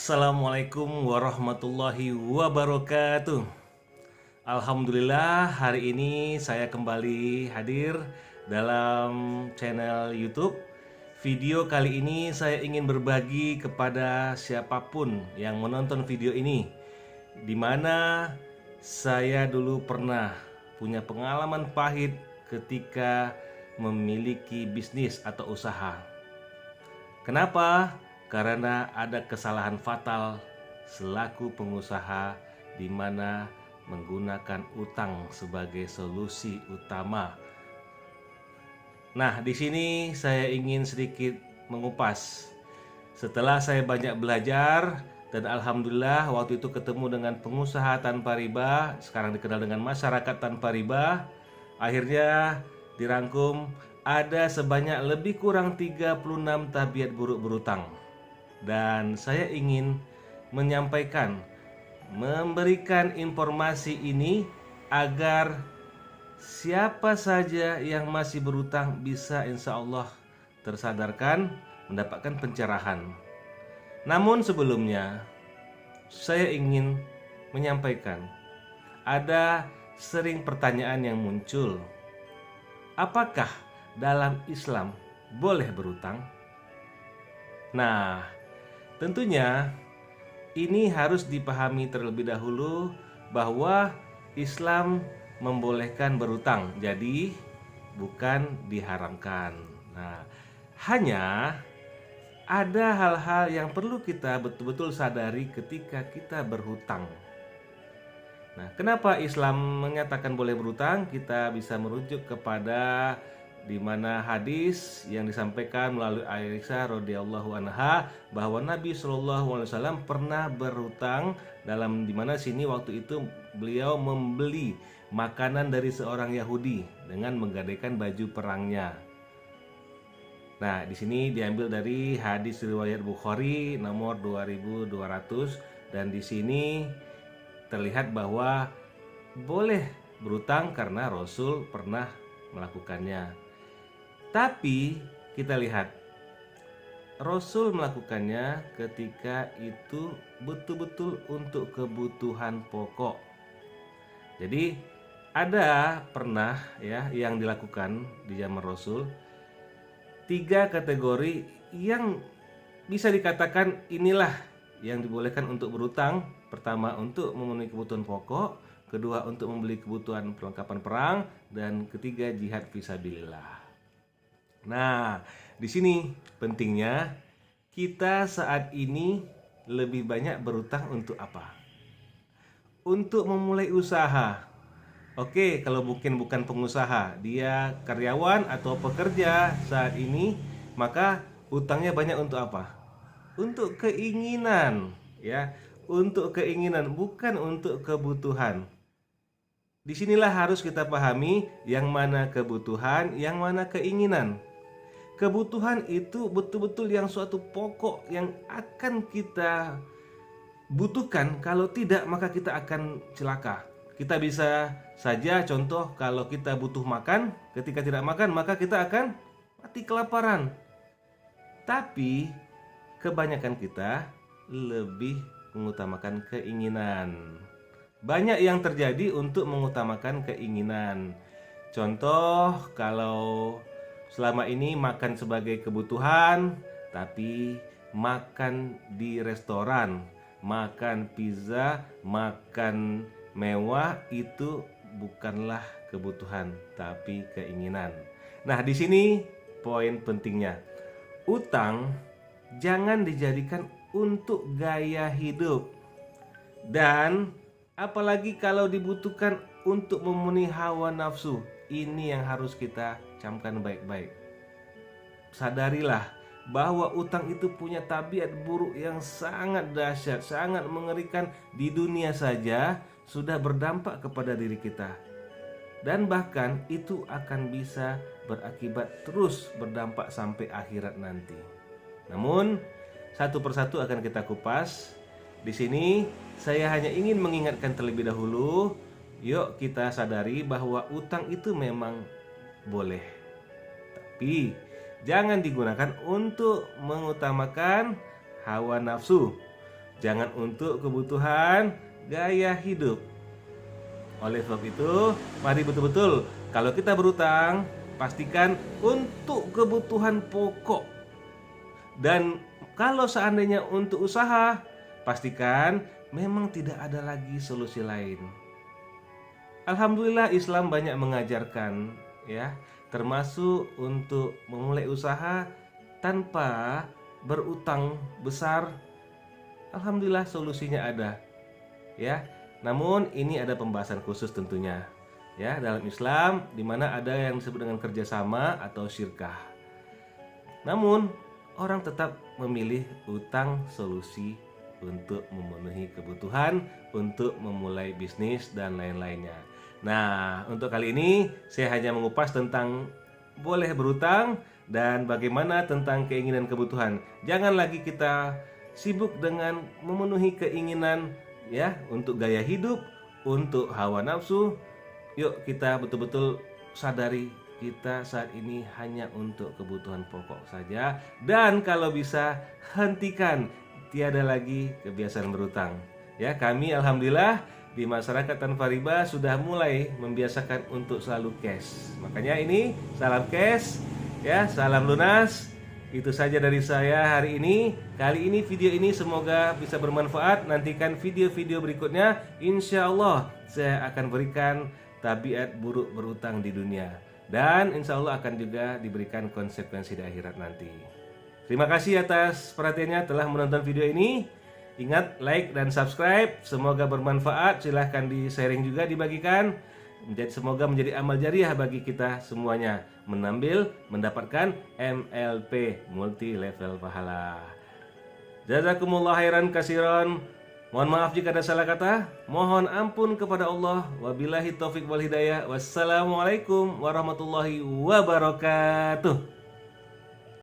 Assalamualaikum warahmatullahi wabarakatuh. Alhamdulillah, hari ini saya kembali hadir dalam channel YouTube. Video kali ini saya ingin berbagi kepada siapapun yang menonton video ini, di mana saya dulu pernah punya pengalaman pahit ketika memiliki bisnis atau usaha. Kenapa? Karena ada kesalahan fatal selaku pengusaha di mana menggunakan utang sebagai solusi utama. Nah, di sini saya ingin sedikit mengupas. Setelah saya banyak belajar dan alhamdulillah waktu itu ketemu dengan pengusaha tanpa riba, sekarang dikenal dengan masyarakat tanpa riba, akhirnya dirangkum ada sebanyak lebih kurang 36 tabiat buruk berutang. Dan saya ingin menyampaikan, memberikan informasi ini agar siapa saja yang masih berutang bisa insya Allah tersadarkan, mendapatkan pencerahan. Namun sebelumnya saya ingin menyampaikan, ada sering pertanyaan yang muncul. Apakah dalam Islam boleh berutang? Nah, tentunya ini harus dipahami terlebih dahulu bahwa Islam membolehkan berutang, jadi bukan diharamkan. Nah, hanya ada hal-hal yang perlu kita betul-betul sadari ketika kita berhutang. Nah, kenapa Islam menyatakan boleh berhutang? Kita bisa merujuk kepada di mana hadis yang disampaikan melalui Aisyah radhiyallahu anha bahwa Nabi Shallallahu alaihi wasallam pernah berhutang, dalam di mana sini waktu itu beliau membeli makanan dari seorang Yahudi dengan menggadaikan baju perangnya. Nah, di sini diambil dari hadis riwayat Bukhari nomor 2200, dan di sini terlihat bahwa boleh berhutang karena Rasul pernah melakukannya. Tapi kita lihat, Rasul melakukannya ketika itu betul-betul untuk kebutuhan pokok. Jadi ada pernah ya yang dilakukan di zaman Rasul, 3 kategori yang bisa dikatakan inilah yang dibolehkan untuk berhutang. Pertama, untuk memenuhi kebutuhan pokok, kedua, untuk membeli kebutuhan perlengkapan perang, dan ketiga, jihad fisabilillah. Nah, di sini pentingnya kita saat ini lebih banyak berutang untuk apa? Untuk memulai usaha. Oke, kalau mungkin bukan pengusaha, dia karyawan atau pekerja saat ini, maka utangnya banyak untuk apa? Untuk keinginan, ya. Untuk keinginan, bukan untuk kebutuhan. Disinilah harus kita pahami yang mana kebutuhan, yang mana keinginan. Kebutuhan itu betul-betul yang suatu pokok yang akan kita butuhkan, kalau tidak maka kita akan celaka. Kita bisa saja contoh, kalau kita butuh makan, ketika tidak makan maka kita akan mati kelaparan. Tapi kebanyakan kita lebih mengutamakan keinginan. Banyak yang terjadi untuk mengutamakan keinginan. Contoh, kalau selama ini makan sebagai kebutuhan, tapi makan di restoran, makan pizza, makan mewah, itu bukanlah kebutuhan, tapi keinginan. Nah, di sini poin pentingnya. Utang jangan dijadikan untuk gaya hidup. Dan apalagi kalau dibutuhkan untuk memenuhi hawa nafsu. Ini yang harus kita camkan baik-baik. Sadarilah bahwa utang itu punya tabiat buruk yang sangat dahsyat, sangat mengerikan. Di dunia saja sudah berdampak kepada diri kita, dan bahkan itu akan bisa berakibat terus berdampak sampai akhirat nanti. Namun satu persatu akan kita kupas. Di sini saya hanya ingin mengingatkan terlebih dahulu, yuk kita sadari bahwa utang itu memang boleh, tapi jangan digunakan untuk mengutamakan hawa nafsu. jangan untuk kebutuhan gaya hidup. Oleh sebab itu, mari betul-betul kalau kita berutang, pastikan untuk kebutuhan pokok. Dan kalau seandainya untuk usaha, pastikan memang tidak ada lagi solusi lain. Alhamdulillah Islam banyak mengajarkan ya, termasuk untuk memulai usaha tanpa berutang besar. Alhamdulillah solusinya ada ya. Namun ini ada pembahasan khusus tentunya ya dalam Islam, di mana ada yang disebut dengan kerjasama atau syirkah. Namun orang tetap memilih utang solusi untuk memenuhi kebutuhan, untuk memulai bisnis dan lain-lainnya. Nah, untuk kali ini saya hanya mengupas tentang boleh berutang dan bagaimana tentang keinginan kebutuhan. Jangan lagi kita sibuk dengan memenuhi keinginan ya untuk gaya hidup, untuk hawa nafsu. Yuk kita betul-betul sadari kita saat ini hanya untuk kebutuhan pokok saja, dan kalau bisa hentikan, tiada lagi kebiasaan berutang. Ya, kami alhamdulillah di masyarakat tanpa riba sudah mulai membiasakan untuk selalu cash. Makanya ini salam cash ya, salam lunas. Itu saja dari saya hari ini. Kali ini video ini semoga bisa bermanfaat. Nantikan video-video berikutnya. Insya Allah saya akan berikan tabiat buruk berutang di dunia, dan insya Allah akan juga diberikan konsekuensi di akhirat nanti. Terima kasih atas perhatiannya telah menonton video ini. Ingat like dan subscribe. Semoga bermanfaat. Silahkan di sharing juga, dibagikan. Semoga menjadi amal jariah bagi kita semuanya, mendapatkan MLP, multi level pahala. Jazakumullah khairan katsiran. Mohon maaf jika ada salah kata. Mohon ampun kepada Allah. Wabillahi taufik wal hidayah. Wassalamualaikum warahmatullahi wabarakatuh.